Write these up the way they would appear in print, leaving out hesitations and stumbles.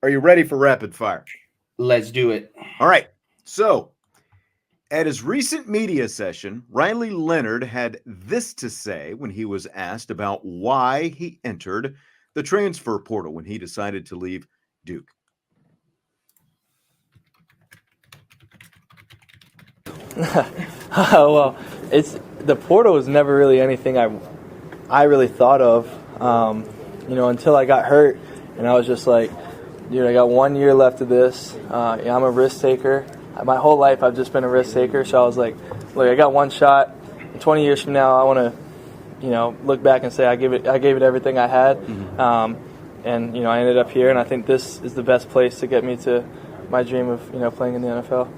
Are you ready for rapid fire? Let's do it. All right. So, at his recent media session, Riley Leonard had this to say when he was asked about why he entered the transfer portal when he decided to leave Duke. Well, the portal was never really anything I really thought of, until I got hurt, and I was just like, dude, I got 1 year left of this. I'm a risk taker. My whole life I've just been a risk taker, so I was like, look, I got one shot. 20 years from now, I want to, look back and say I gave it everything I had, and I ended up here, and I think this is the best place to get me to my dream of playing in the NFL.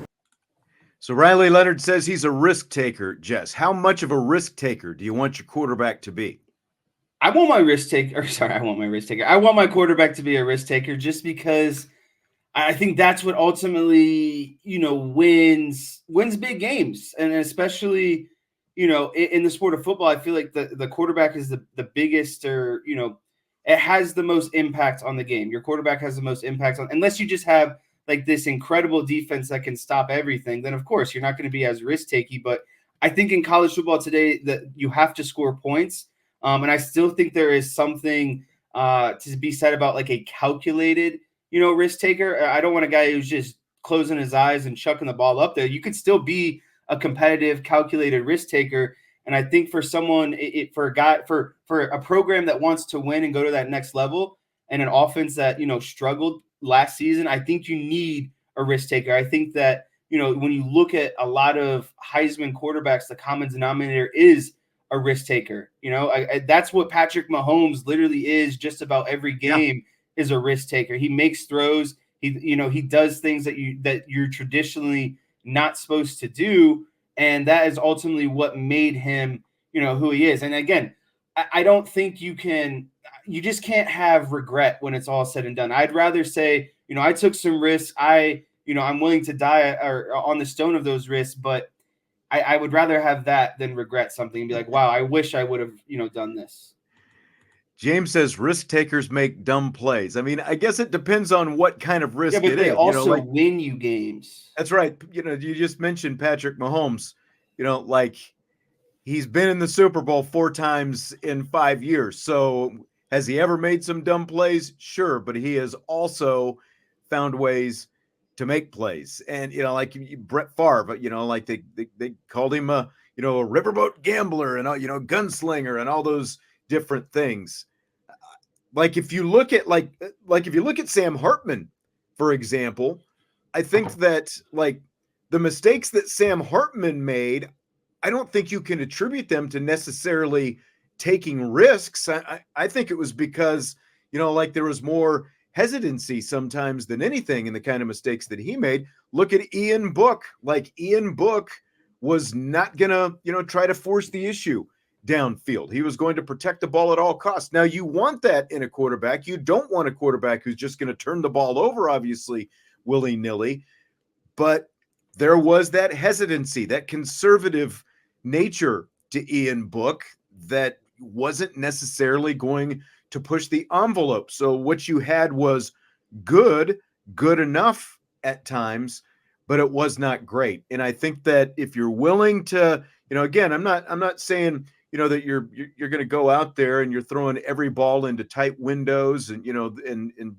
So Riley Leonard says he's a risk taker. Jess, how much of a risk taker do you want your quarterback to be? I want my risk taker. I want my risk taker. I want my quarterback to be a risk taker just because I think that's what ultimately, wins big games. And especially, in the sport of football, I feel like the quarterback is the biggest or, it has the most impact on the game. Your quarterback has the most impact on, unless you just have like this incredible defense that can stop everything, then of course you're not going to be as risk takey. But I think in college football today that you have to score points. And I still think there is something to be said about like a calculated, risk taker. I don't want a guy who's just closing his eyes and chucking the ball up there. You could still be a competitive, calculated risk taker. And I think for someone, for a program that wants to win and go to that next level, and an offense that struggled last season, I think you need a risk taker. I think that when you look at a lot of Heisman quarterbacks, the common denominator is a risk taker. That's what Patrick Mahomes literally is. Just about every game is a risk taker. He makes throws. He does things that you're traditionally not supposed to do, and that is ultimately what made him who he is. And again, I don't think you just can't have regret when it's all said and done. I'd rather say I took some risks. I'm willing to die or on the stone of those risks, but I would rather have that than regret something and be like, wow, I wish I would have, done this. James says risk takers make dumb plays. I mean, I guess it depends on what kind of risk but it they is. also win you games. That's right. You just mentioned Patrick Mahomes. He's been in the Super Bowl 4 times in 5 years. So has he ever made some dumb plays? Sure, but he has also found ways to make plays. And like Brett Favre, like they called him a riverboat gambler and gunslinger and all those different things. Like if you look at Sam Hartman, for example, I think that like the mistakes that Sam Hartman made, I don't think you can attribute them to necessarily taking risks. I think it was because, like there was more hesitancy sometimes than anything in the kind of mistakes that he made. Look at Ian Book. Like Ian Book was not going to, try to force the issue downfield. He was going to protect the ball at all costs. Now, you want that in a quarterback. You don't want a quarterback who's just going to turn the ball over, obviously, willy-nilly. But there was that hesitancy, that conservative nature to Ian Book that wasn't necessarily going to push the envelope. So what you had was good enough at times, but it was not great. And I think that if you're willing to, again, I'm not saying, that you're going to go out there and you're throwing every ball into tight windows and, and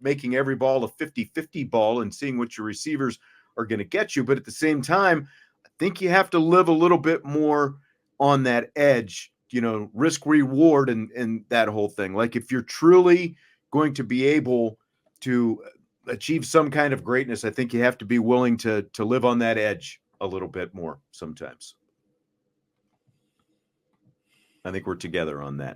making every ball a 50-50 ball and seeing what your receivers are going to get you. But at the same time, I think you have to live a little bit more on that edge, risk reward and that whole thing. Like if you're truly going to be able to achieve some kind of greatness, I think you have to be willing to live on that edge a little bit more sometimes. I think we're together on that.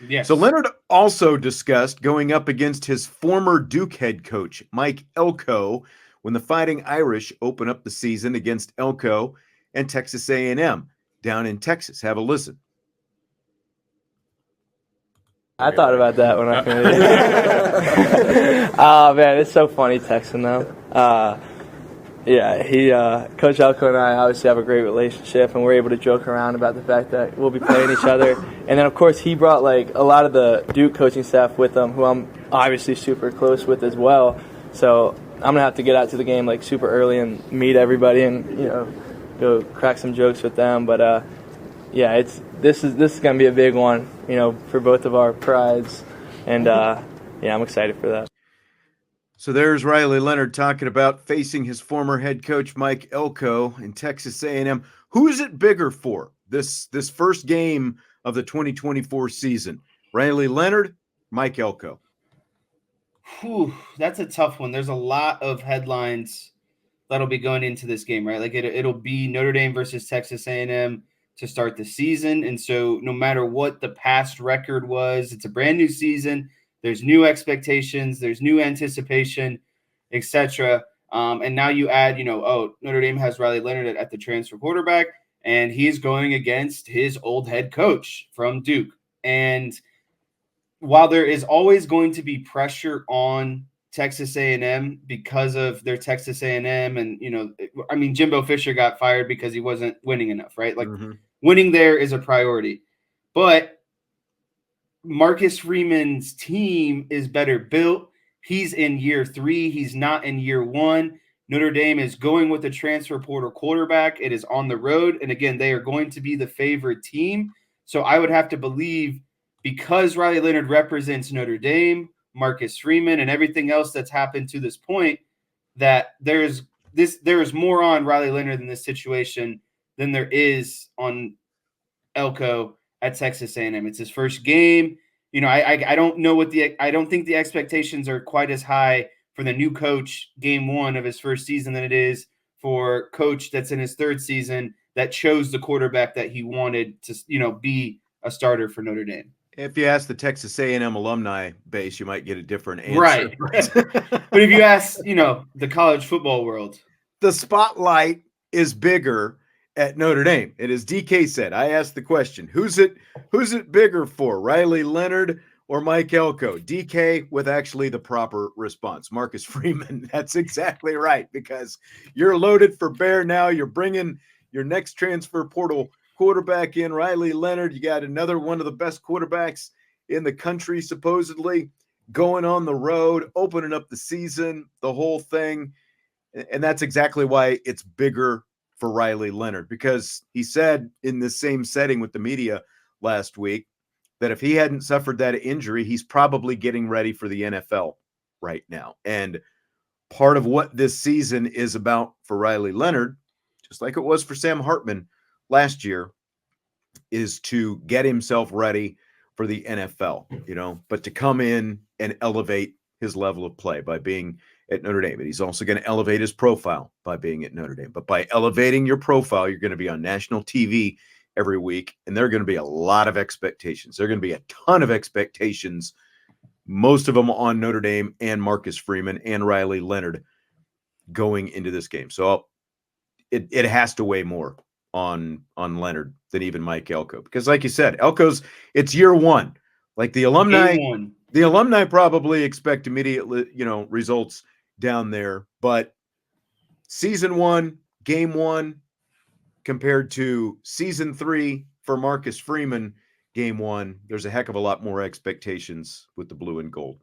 Yes. So Leonard also discussed going up against his former Duke head coach, Mike Elko, when the Fighting Irish open up the season against Elko and Texas A&M down in Texas. Have a listen. I thought about that when I committed. Oh, man, it's so funny texting them. Yeah, Coach Elko and I obviously have a great relationship, and we're able to joke around about the fact that we'll be playing each other. And then, of course, he brought like a lot of the Duke coaching staff with him, who I'm obviously super close with as well. So I'm gonna have to get out to the game like super early and meet everybody, and go crack some jokes with them. But yeah, this is gonna be a big one, for both of our prides, and yeah, I'm excited for that. So there's Riley Leonard talking about facing his former head coach Mike Elko in Texas A&M. Who is it bigger for this first game of the 2024 season? Riley Leonard, Mike Elko. Whew, that's a tough one. There's a lot of headlines that'll be going into this game, right? Like it'll be Notre Dame versus Texas A&M to start the season. And so no matter what the past record was, it's a brand new season. There's new expectations, there's new anticipation, etc. And now you add, Notre Dame has Riley Leonard at the transfer quarterback, and he's going against his old head coach from Duke. And while there is always going to be pressure on Texas A&M because of their Texas A&M, and Jimbo Fisher got fired because he wasn't winning enough, right? Like winning there is a priority, but Marcus Freeman's team is better built. He's in year 3. He's not in year 1. Notre Dame is going with a transfer portal quarterback. It is on the road. And again, they are going to be the favorite team. So I would have to believe, because Riley Leonard represents Notre Dame, Marcus Freeman, and everything else that's happened to this point, that there is more on Riley Leonard in this situation than there is on Elko at Texas A&M. It's his first game. I don't know I don't think the expectations are quite as high for the new coach game 1 of his first season than it is for coach that's in his 3rd season that chose the quarterback that he wanted to, be a starter for Notre Dame. If you ask the Texas A&M alumni base, you might get a different answer. Right. But if you ask, the college football world, the spotlight is bigger at Notre Dame. And as DK said, I asked the question, who's it bigger for, Riley Leonard or Mike Elko? DK with actually the proper response, Marcus Freeman. That's exactly right, because you're loaded for bear now. You're bringing your next transfer portal quarterback in, Riley Leonard. You got another one of the best quarterbacks in the country, supposedly, going on the road, opening up the season, the whole thing. And that's exactly why it's bigger for Riley Leonard, because he said in the same setting with the media last week that if he hadn't suffered that injury, he's probably getting ready for the NFL right now. And part of what this season is about for Riley Leonard, just like it was for Sam Hartman last year, is to get himself ready for the NFL, but to come in and elevate his level of play by being at Notre Dame. And he's also going to elevate his profile by being at Notre Dame. But by elevating your profile, you're going to be on national TV every week, and there are going to be a lot of expectations. There are going to be a ton of expectations, most of them on Notre Dame and Marcus Freeman and Riley Leonard going into this game. So it has to weigh more on Leonard than even Mike Elko, because like you said, it's year 1. Like the alumni probably expect immediate, results down there, but season 1, game 1 compared to season 3 for Marcus Freeman, game 1, there's a heck of a lot more expectations with the blue and gold.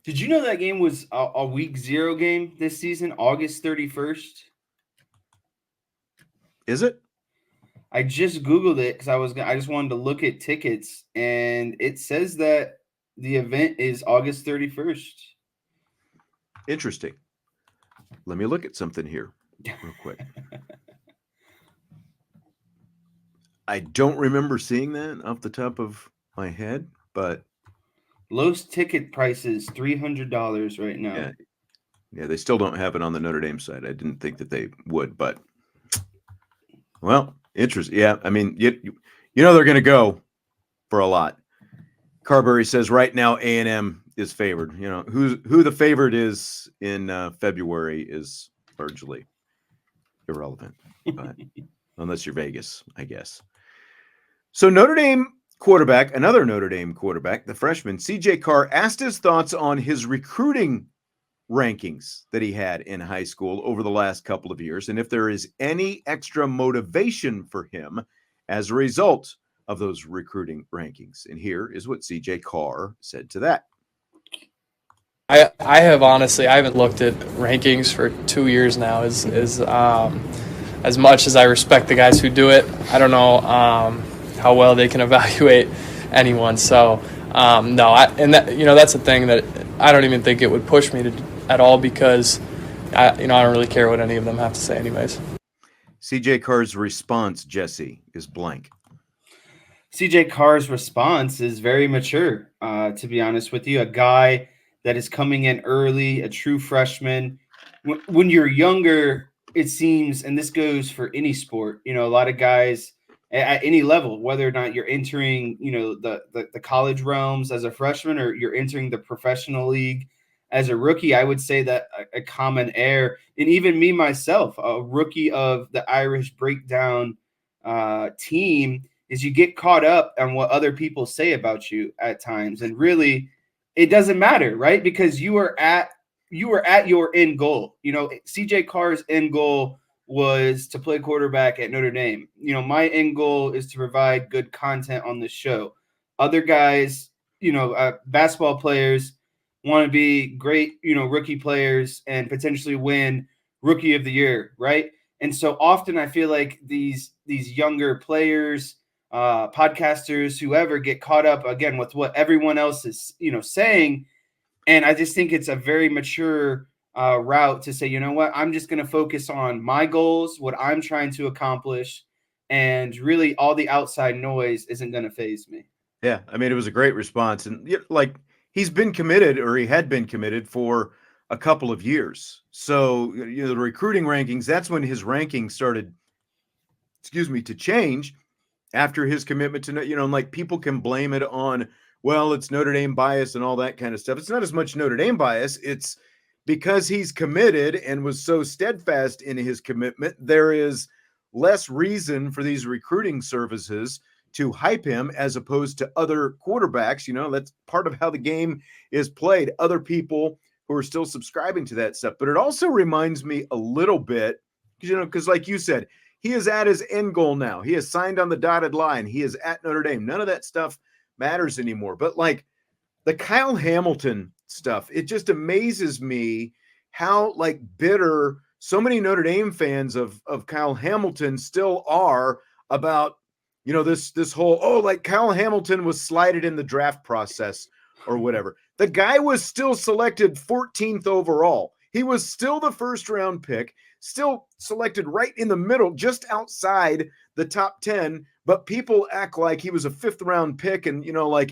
Did you know that game was a week 0 game this season, August 31st? Is it? I just Googled it because I just wanted to look at tickets, and it says that the event is August 31st. Interesting. Let me look at something here real quick. I don't remember seeing that off the top of my head, but lowest ticket prices $300 right now. Yeah, they still don't have it on the Notre Dame side. I didn't think that they would, but well, interesting. Yeah, I mean, they're going to go for a lot. Carberry says right now A&M is favored. Who the favorite is in February is largely irrelevant, but unless you're Vegas, I guess. So another Notre Dame quarterback, the freshman CJ Carr, asked his thoughts on his recruiting rankings that he had in high school over the last couple of years, and if there is any extra motivation for him as a result of those recruiting rankings. And here is what CJ Carr said to that. I have honestly, I haven't looked at rankings for 2 years now. As much as I respect the guys who do it, I don't know how well they can evaluate anyone. So no, that's a thing that I don't even think it would push me at all, because I don't really care what any of them have to say anyways. CJ Carr's response, Jesse, is blank. CJ Carr's response is very mature, to be honest with you. A guy that is coming in early, a true freshman. When you're younger, it seems, and this goes for any sport, a lot of guys at any level, whether or not you're entering, the college realms as a freshman or you're entering the professional league as a rookie, I would say that a common error, and even me myself, a rookie of the Irish Breakdown team, is you get caught up on what other people say about you at times. And really, it doesn't matter, right? Because you were at your end goal. CJ Carr's end goal was to play quarterback at Notre Dame. My end goal is to provide good content on the show. Other guys, basketball players want to be great, rookie players and potentially win Rookie of the Year, right? And so often I feel like these younger players, podcasters, whoever, get caught up again with what everyone else is, saying. And I just think it's a very mature route to say, you know what, I'm just going to focus on my goals, what I'm trying to accomplish, and really all the outside noise isn't going to faze me. Yeah, I mean, it was a great response. And he's been committed, or he had been committed for a couple of years. So, the recruiting rankings, that's when his rankings started, to change after his commitment to, people can blame it on, well, it's Notre Dame bias and all that kind of stuff. It's not as much Notre Dame bias. It's because he's committed and was so steadfast in his commitment, there is less reason for these recruiting services to hype him as opposed to other quarterbacks. That's part of how the game is played. Other people who are still subscribing to that stuff. But it also reminds me a little bit, because like you said, he is at his end goal now. He is signed on the dotted line. He is at Notre Dame. None of that stuff matters anymore. But the Kyle Hamilton stuff, it just amazes me how bitter so many Notre Dame fans of Kyle Hamilton still are about, this whole, Kyle Hamilton was slighted in the draft process or whatever. The guy was still selected 14th overall. He was still the first round pick, still selected right in the middle, just outside the top 10. But people act like he was a 5th round pick and,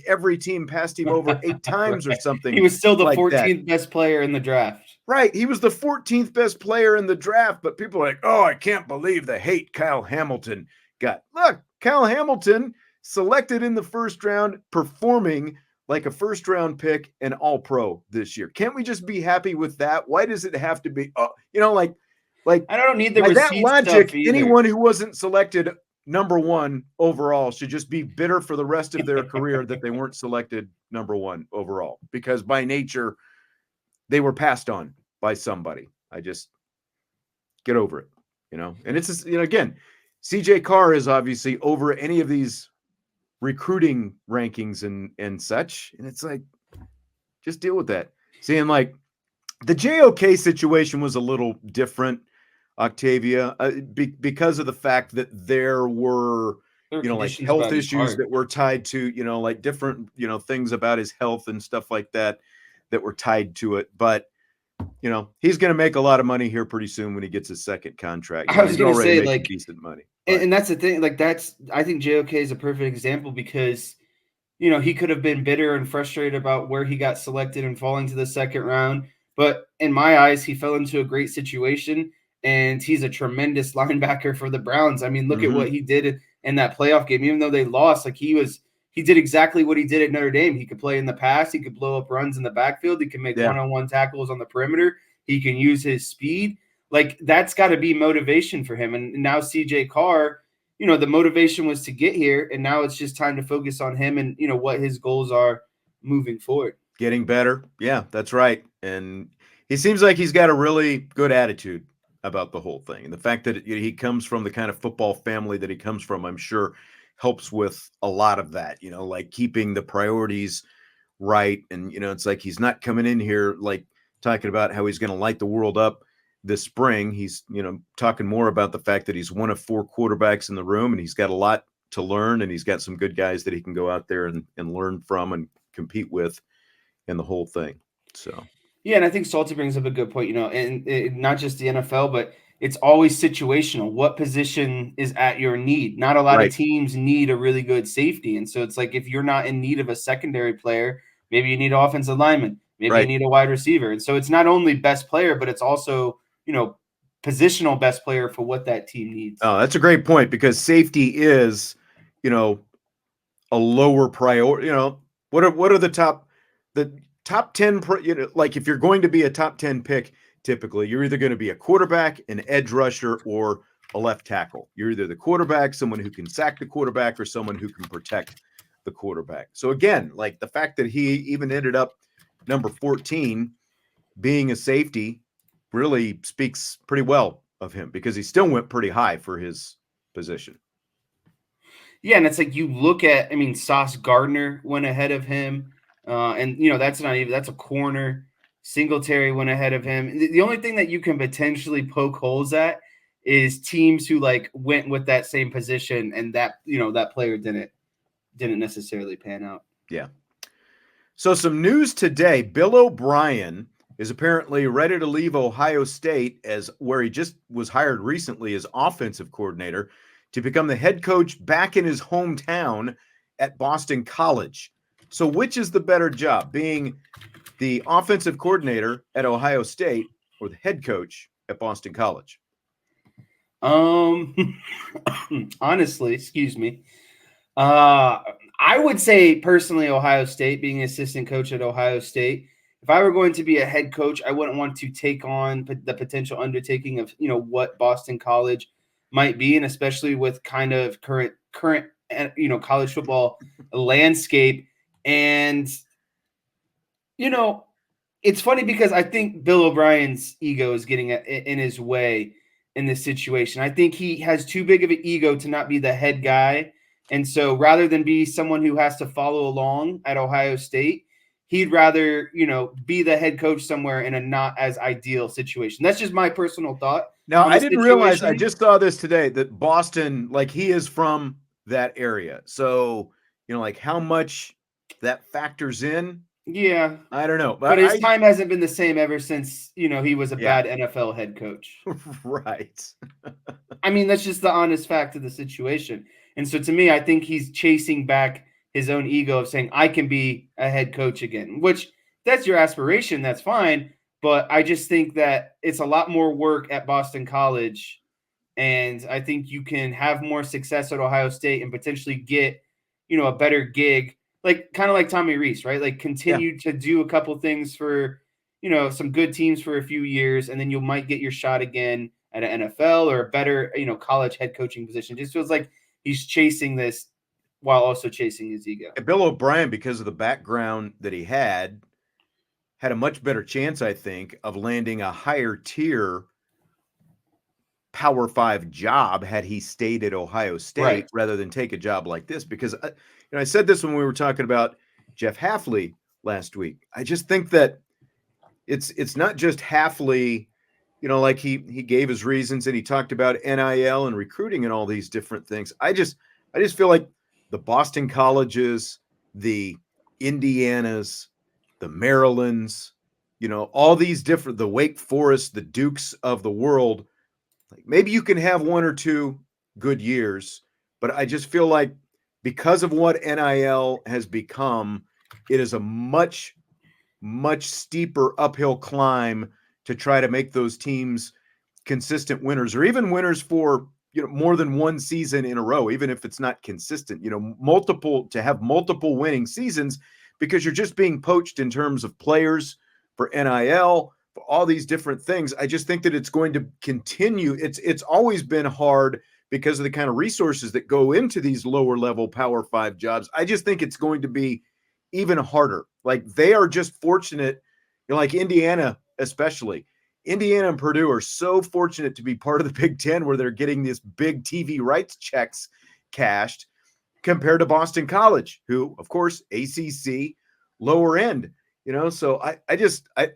every team passed him over 8 times Right. or something. He was still the like 14th best player in the draft. Right. He was the 14th best player in the draft. But people are like, oh, I can't believe the hate Kyle Hamilton got. Look, Kyle Hamilton selected in the first round, performing like a first round pick and all pro this year. Can't we just be happy with that? Why does it have to be, I don't need the by that receipts logic, stuff either. anyone who wasn't selected number 1 overall should just be bitter for the rest of their career that they weren't selected number 1 overall, because by nature they were passed on by somebody. I just get over it, and it's just, again, CJ Carr is obviously over any of these recruiting rankings and such. And it's just deal with that. Seeing the JOK situation was a little different, Octavia, because of the fact that there were, health issues that were tied to, different, things about his health and stuff like that were tied to it. But, he's going to make a lot of money here pretty soon when he gets his second contract. I was going to say, decent money. And that's the thing. I think JOK is a perfect example because, he could have been bitter and frustrated about where he got selected and falling to the second round. But in my eyes, he fell into a great situation, and he's a tremendous linebacker for the Browns. I mean, look at what he did in that playoff game. Even though they lost, he did exactly what he did at Notre Dame. He could play in the pass. He could blow up runs in the backfield. He can make one-on-one tackles on the perimeter. He can use his speed. That's got to be motivation for him. And now CJ Carr, the motivation was to get here, and now it's just time to focus on him and, what his goals are moving forward. Getting better. Yeah, that's right. And he seems like he's got a really good attitude about the whole thing. And the fact that he comes from the kind of football family that he comes from, I'm sure helps with a lot of that, like keeping the priorities right. And, it's like he's not coming in here like talking about how he's going to light the world up this spring. He's, talking more about the fact that he's one of 4 quarterbacks in the room and he's got a lot to learn and he's got some good guys that he can go out there and learn from and compete with in the whole thing. So. Yeah, and I think Salty brings up a good point, and not just the NFL, but it's always situational. What position is at your need? Not a lot of teams need a really good safety. And so it's like if you're not in need of a secondary player, maybe you need an offensive lineman, maybe you need a wide receiver. And so it's not only best player, but it's also, positional best player for what that team needs. Oh, that's a great point because safety is, a lower priority. What are the top 10, like if you're going to be a top 10 pick, typically you're either going to be a quarterback, an edge rusher, or a left tackle. You're either the quarterback, someone who can sack the quarterback, or someone who can protect the quarterback. So again, like the fact that he even ended up number 14 being a safety really speaks pretty well of him because he still went pretty high for his position. Yeah, and it's like you look at, Sauce Gardner went ahead of him. And that's a corner. Singletary went ahead of him. The only thing that you can potentially poke holes at is teams who like went with that same position and that that player didn't necessarily pan out. Yeah. So some news today, Bill O'Brien is apparently ready to leave Ohio State as where he just was hired recently as offensive coordinator to become the head coach back in his hometown at Boston College. So which is the better job, being the offensive coordinator at Ohio State or the head coach at Boston College? Honestly, excuse me. I would say personally Ohio State, being an assistant coach at Ohio State. If I were going to be a head coach, I wouldn't want to take on the potential undertaking of, what Boston College might be, and especially with kind of current college football landscape. And, it's funny because I think Bill O'Brien's ego is getting in his way in this situation. I think he has too big of an ego to not be the head guy. And so rather than be someone who has to follow along at Ohio State, he'd rather, be the head coach somewhere in a not as ideal situation. That's just my personal thought. Now, I didn't realize, I just saw this today, that Boston, like he is from that area. So, like how much that factors in. Yeah. I don't know. But his time hasn't been the same ever since, he was a bad NFL head coach. Right. That's just the honest fact of the situation. And so to me, I think he's chasing back his own ego of saying, I can be a head coach again, which that's your aspiration. That's fine. But I just think that it's a lot more work at Boston College. And I think you can have more success at Ohio State and potentially get, a better gig, like kind of like Tommy Rees, right? Like continue to do a couple things for, some good teams for a few years. And then you might get your shot again at an NFL or a better, college head coaching position. It just feels like he's chasing this while also chasing his ego. Bill O'Brien, because of the background that he had a much better chance, I think, of landing a higher tier Power 5 job had he stayed at Ohio State rather than take a job like this. Because I said this when we were talking about Jeff Hafley last week. I just think that it's not just Hafley, like he gave his reasons and he talked about NIL and recruiting and all these different things. I just feel like the Boston Colleges, the Indianas, the Marylands, all these different, the Wake Forest, the Dukes of the world, like maybe you can have 1 or 2 good years, but I just feel like because of what NIL has become, it is a much, much steeper uphill climb to try to make those teams consistent winners or even winners for, more than one season in a row, even if it's not consistent, to have multiple winning seasons, because you're just being poached in terms of players for NIL, for all these different things. I just think that it's going to continue. It's always been hard because of the kind of resources that go into these lower level Power 5 jobs. I just think it's going to be even harder. Like they are just fortunate, like Indiana especially. Indiana and Purdue are so fortunate to be part of the Big Ten where they're getting this big TV rights checks cashed compared to Boston College, who, of course, ACC, lower end, so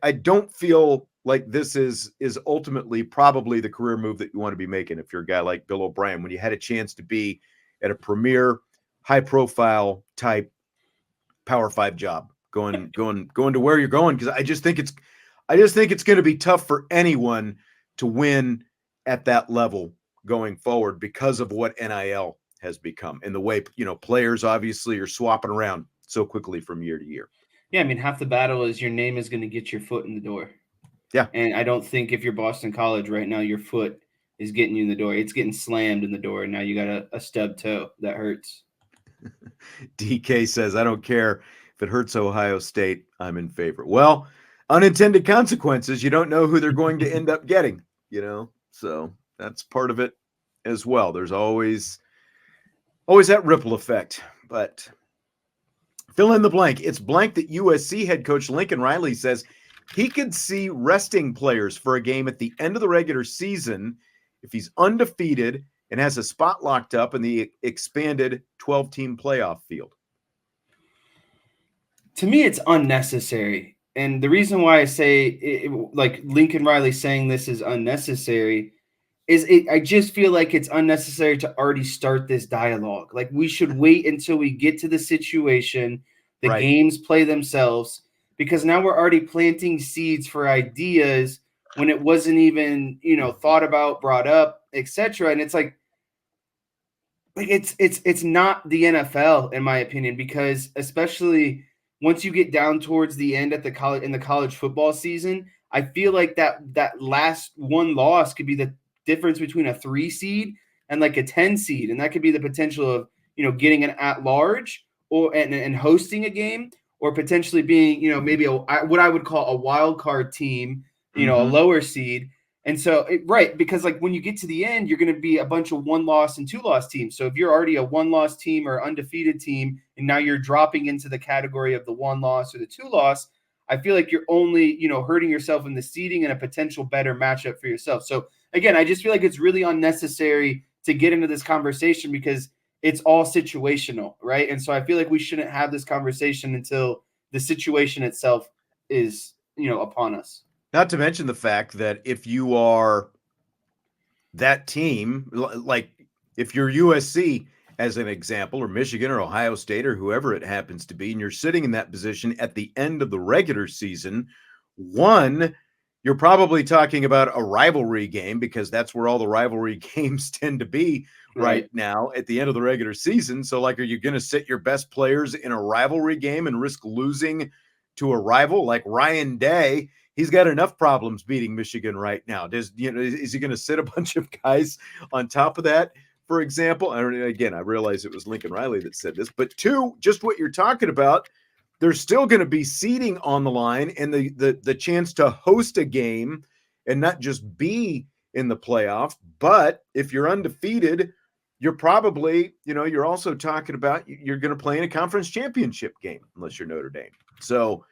I don't feel like this is ultimately probably the career move that you want to be making if you're a guy like Bill O'Brien, when you had a chance to be at a premier, high profile type Power 5 job, going to where you're going, because I just think it's going to be tough for anyone to win at that level going forward because of what NIL has become and the way, players obviously are swapping around so quickly from year to year. Yeah, I mean, half the battle is your name is going to get your foot in the door. Yeah. And I don't think if you're Boston College right now, your foot is getting you in the door. It's getting slammed in the door. And now you got a stub toe that hurts. DK says, I don't care if it hurts Ohio State, I'm in favor. Well, unintended consequences, you don't know who they're going to end up getting, so that's part of it as well. There's always that ripple effect, but fill in the blank. It's blank that USC head coach Lincoln Riley says he could see resting players for a game at the end of the regular season if he's undefeated and has a spot locked up in the expanded 12-team playoff field. To me, it's unnecessary. And the reason why I say like Lincoln Riley saying this is unnecessary is I just feel like it's unnecessary to already start this dialogue. Like, we should wait until we get to the situation, the Right. games play themselves, because now we're already planting seeds for ideas when it wasn't even, thought about, brought up, etc. And it's like it's not the NFL, in my opinion, because especially once you get down towards the end at the college football season, I feel like that last one loss could be the difference between a 3 seed and like a 10 seed, and that could be the potential of getting an at-large and hosting a game, or potentially being maybe what I would call a wild card team, a lower seed. And so, because like when you get to the end, you're going to be a bunch of 1-loss and 2-loss teams. So if you're already a 1-loss team or undefeated team, and now you're dropping into the category of the 1-loss or the 2-loss, I feel like you're only, hurting yourself in the seeding and a potential better matchup for yourself. So again, I just feel like it's really unnecessary to get into this conversation because it's all situational, right? And so I feel like we shouldn't have this conversation until the situation itself is, upon us. Not to mention the fact that if you are that team, like if you're USC as an example, or Michigan or Ohio State or whoever it happens to be, and you're sitting in that position at the end of the regular season, one, you're probably talking about a rivalry game, because that's where all the rivalry games tend to be right now at the end of the regular season. So like, are you going to sit your best players in a rivalry game and risk losing to a rival like Ryan Day? He's got enough problems beating Michigan right now. Is he going to sit a bunch of guys on top of that, for example? Again, I realize it was Lincoln Riley that said this, but two, just what you're talking about, there's still going to be seeding on the line and the chance to host a game and not just be in the playoff. But if you're undefeated, you're probably, you're also talking about you're going to play in a conference championship game unless you're Notre Dame. So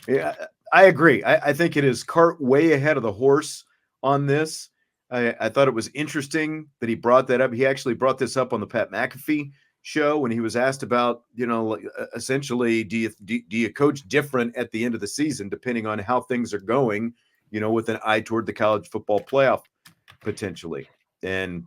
yeah, I agree. I think it is cart way ahead of the horse on this. I thought it was interesting that he brought that up. He actually brought this up on the Pat McAfee show when he was asked about, essentially, do you coach different at the end of the season depending on how things are going, with an eye toward the college football playoff potentially. And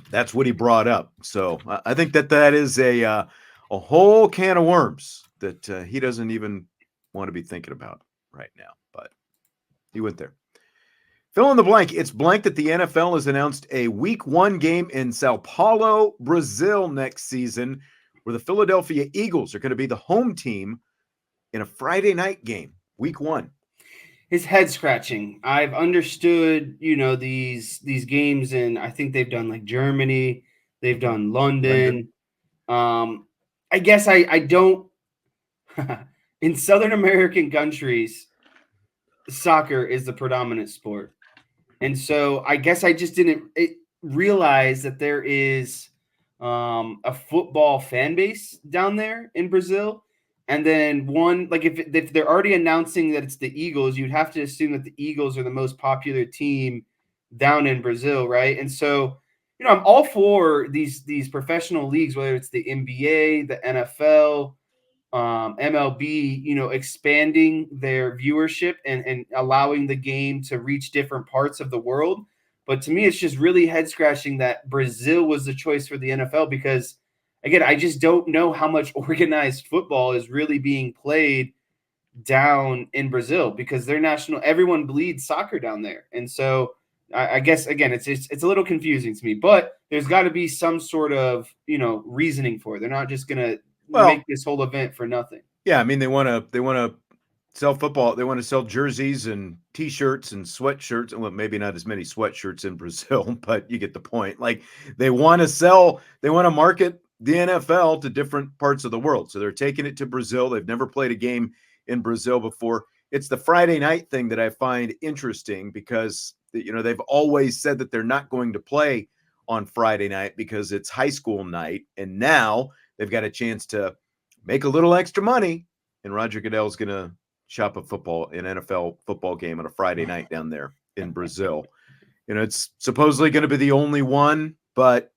that's what he brought up. So I think that is a whole can of worms that he doesn't even want to be thinking about right now, but he went there. Fill in the blank. It's blank that the NFL has announced a week 1 game in Sao Paola, Brazil next season, where the Philadelphia Eagles are going to be the home team in a Friday night game, week 1. His head scratching. I've understood, these games, and I think they've done like Germany, they've done London. I guess I don't. In Southern American countries, soccer is the predominant sport. And so I guess I just didn't realize that there is a football fan base down there in Brazil. And then one, like if they're already announcing that it's the Eagles, you'd have to assume that the Eagles are the most popular team down in Brazil, right? And so, I'm all for these professional leagues, whether it's the NBA, the NFL, MLB, expanding their viewership and allowing the game to reach different parts of the world. But to me, it's just really head scratching that Brazil was the choice for the NFL because, again, I just don't know how much organized football is really being played down in Brazil because their everyone bleeds soccer down there. And so I guess, again, it's a little confusing to me, but there's got to be some sort of, reasoning for it. They're not just going to make this whole event for nothing. Yeah. I mean, they want to sell football. They want to sell jerseys and T-shirts and sweatshirts. Well, maybe not as many sweatshirts in Brazil, but you get the point. Like they want to market the NFL to different parts of the world. So they're taking it to Brazil. They've never played a game in Brazil before. It's the Friday night thing that I find interesting because, they've always said that they're not going to play on Friday night because it's high school night. And now they've got a chance to make a little extra money. And Roger Goodell's going to shop an NFL football game on a Friday night down there in Brazil. It's supposedly going to be the only one, but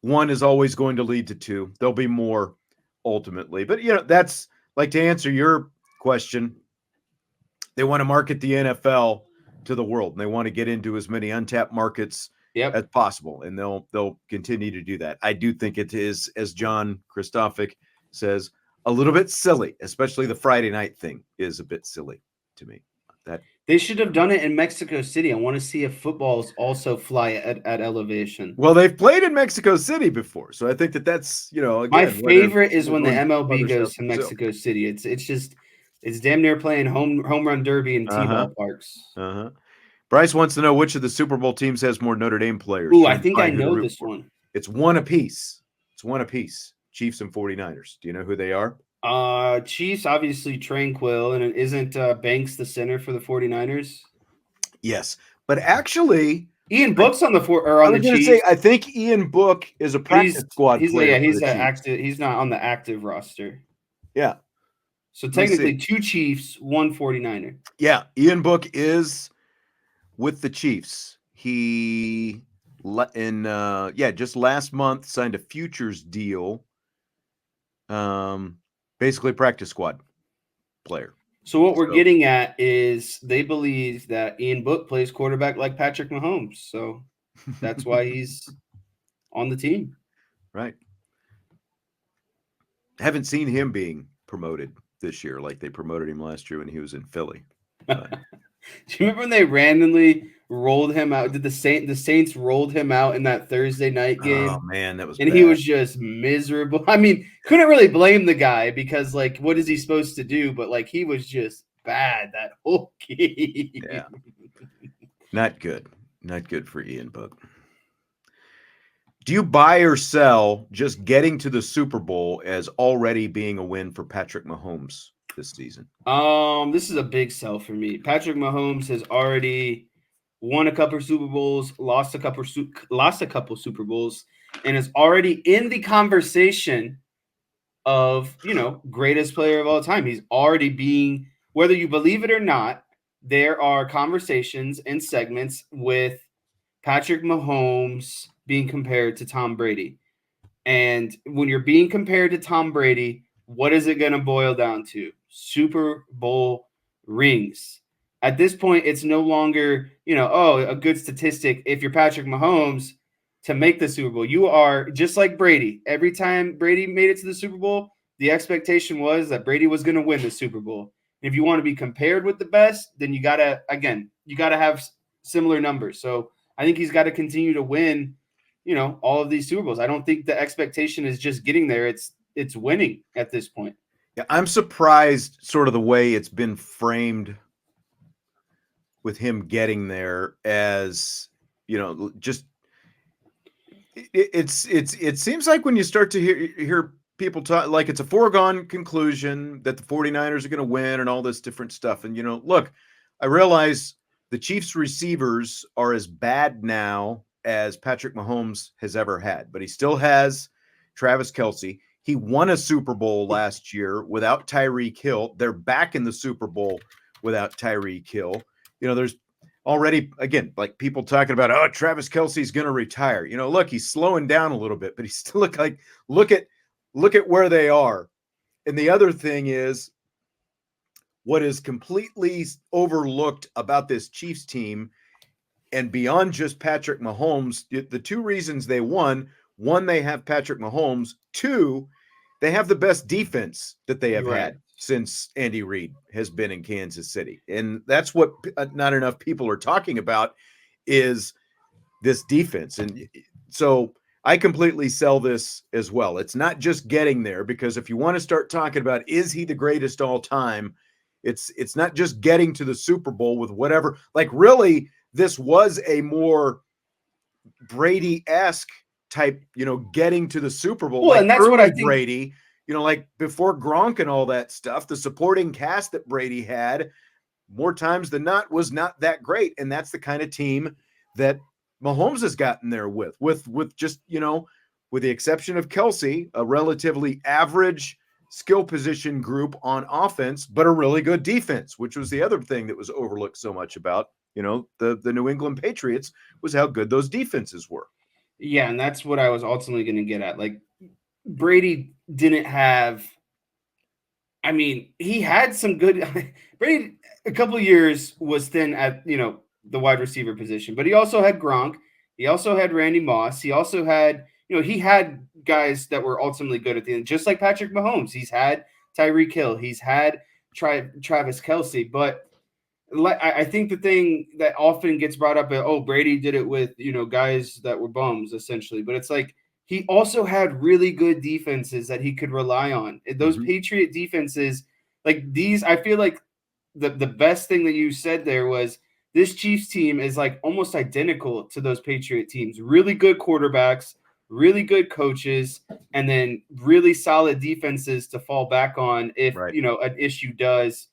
one is always going to lead to two. There'll be more ultimately. But, that's like to answer your question. They want to market the NFL to the world, and they want to get into as many untapped markets as possible. And they'll continue to do that. I do think it is, as John Kristofik says, a little bit silly, especially the Friday night thing is a bit silly to me. That they should have done it in Mexico City. I want to see if footballs also fly at elevation. Well, they've played in Mexico City before, so I think that's again, my favorite is when the MLB goes to Mexico City. It's damn near playing home run derby in T-ball parks. Bryce wants to know which of the Super Bowl teams has more Notre Dame players. Ooh, I think I know this one. It's one apiece. Chiefs and 49ers. Do you know who they are? Chiefs, obviously Tranquil, and isn't Banks the center for the 49ers? Yes, but actually, Ian Book's on the Chiefs. I think Ian Book is a practice squad player. He's active. He's not on the active roster. Yeah. So technically, two Chiefs, one 49er. Yeah, Ian Book is with the Chiefs. He just last month signed a futures deal. Basically practice squad player. So what we're getting at is they believe that Ian Book plays quarterback like Patrick Mahomes. So that's why he's on the team. Right. Haven't seen him being promoted this year like they promoted him last year when he was in Philly. Do you remember when they randomly rolled him out? Did the Saints rolled him out in that Thursday night game? Oh man, that was and bad. He was just miserable. I mean, couldn't really blame the guy because what is he supposed to do? But he was just bad that whole game. Yeah. Not good. Not good for Ian Book. Do you buy or sell just getting to the Super Bowl as already being a win for Patrick Mahomes this season? This is a big sell for me. Patrick Mahomes has already won a couple of Super Bowls, lost a couple Super Bowls, and is already in the conversation of, greatest player of all time. He's already being, whether you believe it or not, there are conversations and segments with Patrick Mahomes being compared to Tom Brady. And when you're being compared to Tom Brady, what is it going to boil down to? Super Bowl rings. At this point, it's no longer, a good statistic if you're Patrick Mahomes to make the Super Bowl. You are just like Brady. Every time Brady made it to the Super Bowl, the expectation was that Brady was going to win the Super Bowl. And if you want to be compared with the best, then you got to have similar numbers. So I think he's got to continue to win, all of these Super Bowls. I don't think the expectation is just getting there. It's winning at this point. Yeah, I'm surprised sort of the way it's been framed with him getting there as, just it seems like when you start to hear people talk, like it's a foregone conclusion that the 49ers are going to win and all this different stuff. And, look, I realize the Chiefs receivers are as bad now as Patrick Mahomes has ever had, but he still has Travis Kelce. He won a Super Bowl last year without Tyreek Hill. They're back in the Super Bowl without Tyreek Hill. There's already, again, like people talking about, oh, Travis Kelce's going to retire. Look, he's slowing down a little bit, but he still look at where they are. And the other thing is, what is completely overlooked about this Chiefs team, and beyond just Patrick Mahomes, the two reasons they won: one, they have Patrick Mahomes; two, they have the best defense that they have had since Andy Reid has been in Kansas City. And that's what not enough people are talking about, is this defense. And so I completely sell this as well. It's not just getting there, because if you want to start talking about, is he the greatest all time, it's not just getting to the Super Bowl with whatever, like really, this was a more Brady-esque type, getting to the Super Bowl. Well, like and that's what I think. Brady, like before Gronk and all that stuff, the supporting cast that Brady had more times than not was not that great. And that's the kind of team that Mahomes has gotten there with just, with the exception of Kelce, a relatively average skill position group on offense, but a really good defense, which was the other thing that was overlooked so much about, the New England Patriots, was how good those defenses were. Yeah, and that's what I was ultimately going to get at. Like, Brady didn't have, I mean, he had some good, Brady a couple of years was thin at, the wide receiver position, but he also had Gronk. He also had Randy Moss. He also had, he had guys that were ultimately good at the end, just like Patrick Mahomes. He's had Tyreek Hill. He's had Travis Kelce. But I think the thing that often gets brought up, Brady did it with, guys that were bums, essentially. But it's like, he also had really good defenses that he could rely on. Those Patriot defenses, like these, I feel like the best thing that you said there was, this Chiefs team is like almost identical to those Patriot teams. Really good quarterbacks, really good coaches, and then really solid defenses to fall back on if, an issue does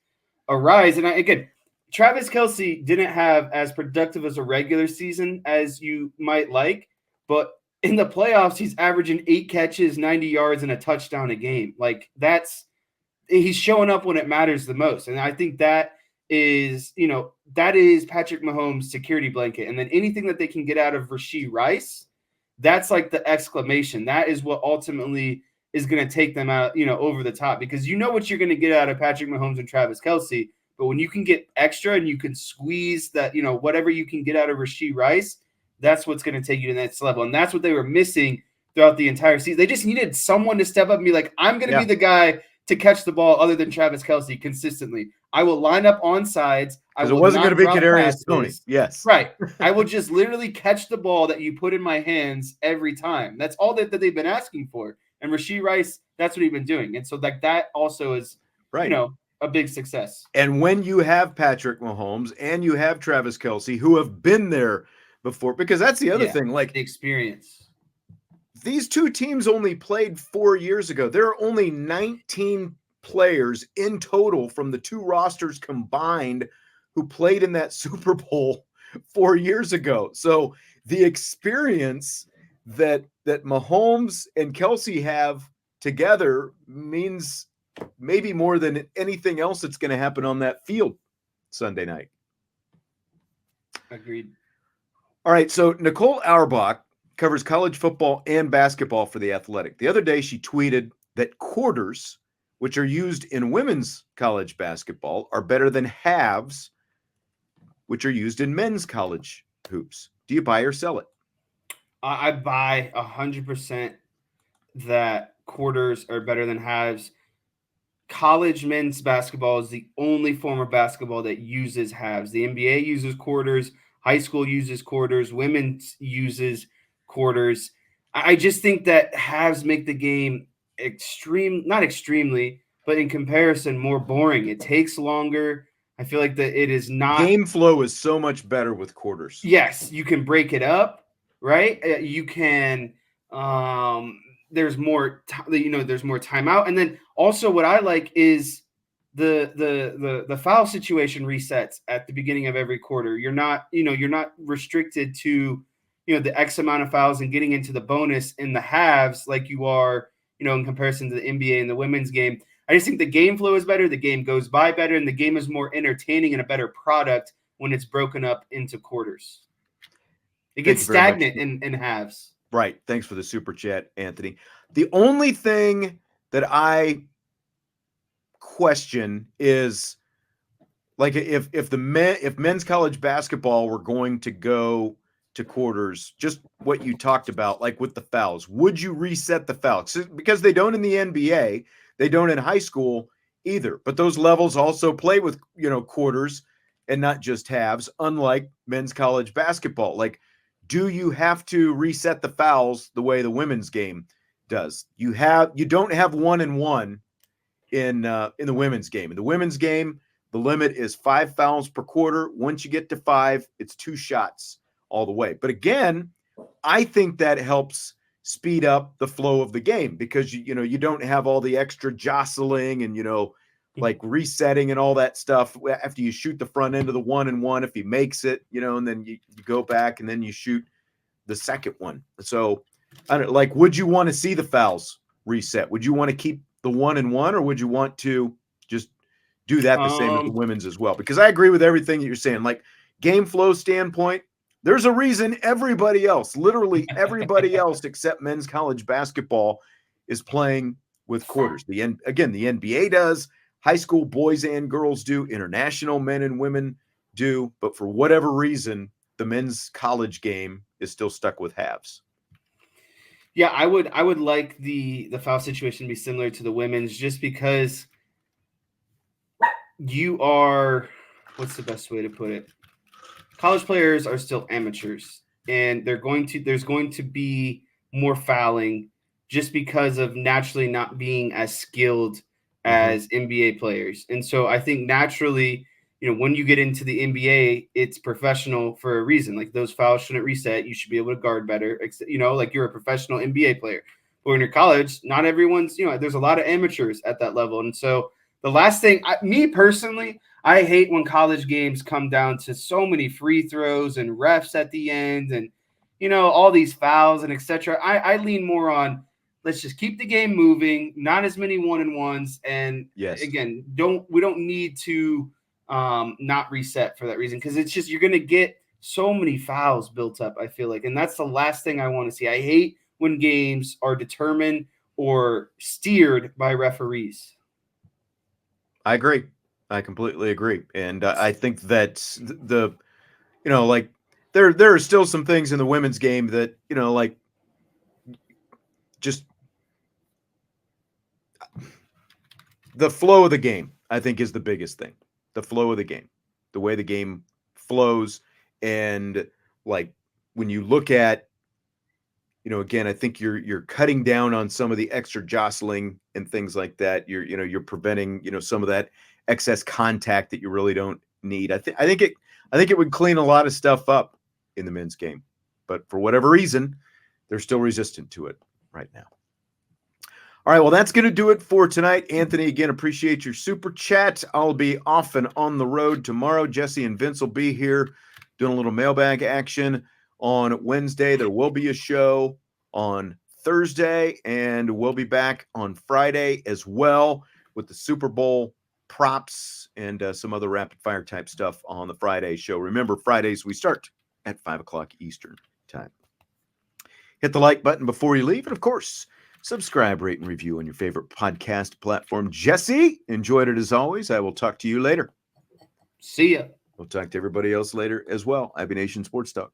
arise. And again, Travis Kelce didn't have as productive as a regular season as you might like, but in the playoffs, he's averaging 8 catches, 90 yards, and a touchdown a game. Like, he's showing up when it matters the most. And I think that is Patrick Mahomes' security blanket. And then anything that they can get out of Rashee Rice, that's like the exclamation. That is what ultimately is going to take them out, over the top, because what you're going to get out of Patrick Mahomes and Travis Kelce. But when you can get extra and you can squeeze that, whatever you can get out of Rashee Rice, that's what's going to take you to the next level. And that's what they were missing throughout the entire season. They just needed someone to step up and be like, I'm going to be the guy to catch the ball other than Travis Kelce consistently. I will line up on sides. Because it wasn't going to be Kadarius Toney. Yes. Right. I will just literally catch the ball that you put in my hands every time. That's all that they've been asking for. And Rashee Rice, that's what he's been doing. And so like that also is, a big success. And when you have Patrick Mahomes and you have Travis Kelce, who have been there before, because that's the other thing, like the experience. These two teams only played 4 years ago. There are only 19 players in total from the two rosters combined who played in that Super Bowl 4 years ago. So the experience that Mahomes and Kelce have together means maybe more than anything else that's going to happen on that field Sunday night. Agreed. All right, so Nicole Auerbach covers college football and basketball for The Athletic. The other day, she tweeted that quarters, which are used in women's college basketball, are better than halves, which are used in men's college hoops. Do you buy or sell it? I buy 100% that quarters are better than halves. College men's basketball is the only form of basketball that uses halves. The NBA uses quarters. High school uses quarters. Women uses quarters. I just think that halves make the game not extremely, but in comparison, more boring. It takes longer. I feel like that it is not. Game flow is so much better with quarters. Yes, you can break it up, right? You can. There's more. There's more timeout, and then also what I like is the foul situation resets at the beginning of every quarter. You're not restricted to the X amount of fouls and getting into the bonus in the halves like you are in comparison to the NBA and the women's game. I just think the game flow is better, the game goes by better, and the game is more entertaining and a better product when it's broken up into quarters. It gets stagnant in halves. Right. Thanks for the super chat, Anthony. The only thing that I question is, like, if men's college basketball were going to go to quarters, just what you talked about, like with the fouls, would you reset the fouls? Because they don't in the NBA, they don't in high school either. But those levels also play with, quarters and not just halves, unlike men's college basketball. Like, do you have to reset the fouls the way the women's game does? You don't have 1-and-1 in the women's game. In the women's game, the limit is 5 fouls per quarter. Once you get to 5, it's 2 shots all the way. But again, I think that helps speed up the flow of the game because you don't have all the extra jostling and like resetting and all that stuff after you shoot the front end of the 1-and-1 if he makes it, and then you go back and then you shoot the second one. So I don't, like, would you want to see the fouls reset? Would you want to keep the 1-and-1 or would you want to just do that the same as the women's as well? Because I agree with everything that you're saying. Like, game flow standpoint, there's a reason everybody else, literally everybody else except men's college basketball, is playing with quarters. The NBA does, high school boys and girls do, international men and women do, but for whatever reason, the men's college game is still stuck with halves. Yeah, I would like the foul situation to be similar to the women's, just because you are, what's the best way to put it? College players are still amateurs, and there's going to be more fouling just because of naturally not being as skilled as NBA players. And so I think naturally, when you get into the NBA, it's professional for a reason. Like, those fouls shouldn't reset. You should be able to guard better. Like, you're a professional NBA player. But when you're college, not everyone's, there's a lot of amateurs at that level. And so the last thing, me personally, I hate when college games come down to so many free throws and refs at the end and, all these fouls and etc. I lean more on, let's just keep the game moving, not as many 1-and-1s. And again, we don't need to not reset for that reason, because it's just, you're going to get so many fouls built up, I feel like. And that's the last thing I want to see. I hate when games are determined or steered by referees. I agree. I completely agree. And I think that like there are still some things in the women's game that, like, just the flow of the game, I think, is the biggest thing. The flow of the game, the way the game flows. And like, when you look at, again, I think you're cutting down on some of the extra jostling and things like that. You're preventing, some of that excess contact that you really don't need. I think it would clean a lot of stuff up in the men's game, but for whatever reason, they're still resistant to it right now. All right, well, that's going to do it for tonight. Anthony, again, appreciate your super chat. I'll be off and on the road tomorrow. Jesse and Vince will be here doing a little mailbag action on Wednesday. There will be a show on Thursday, and we'll be back on Friday as well with the Super Bowl props and some other rapid fire type stuff on the Friday show. Remember, Fridays we start at 5 o'clock Eastern time. Hit the like button before you leave. And of course, subscribe, rate, and review on your favorite podcast platform. Jesse, enjoyed it as always. I will talk to you later. See ya. We'll talk to everybody else later as well. IB Nation Sports Talk.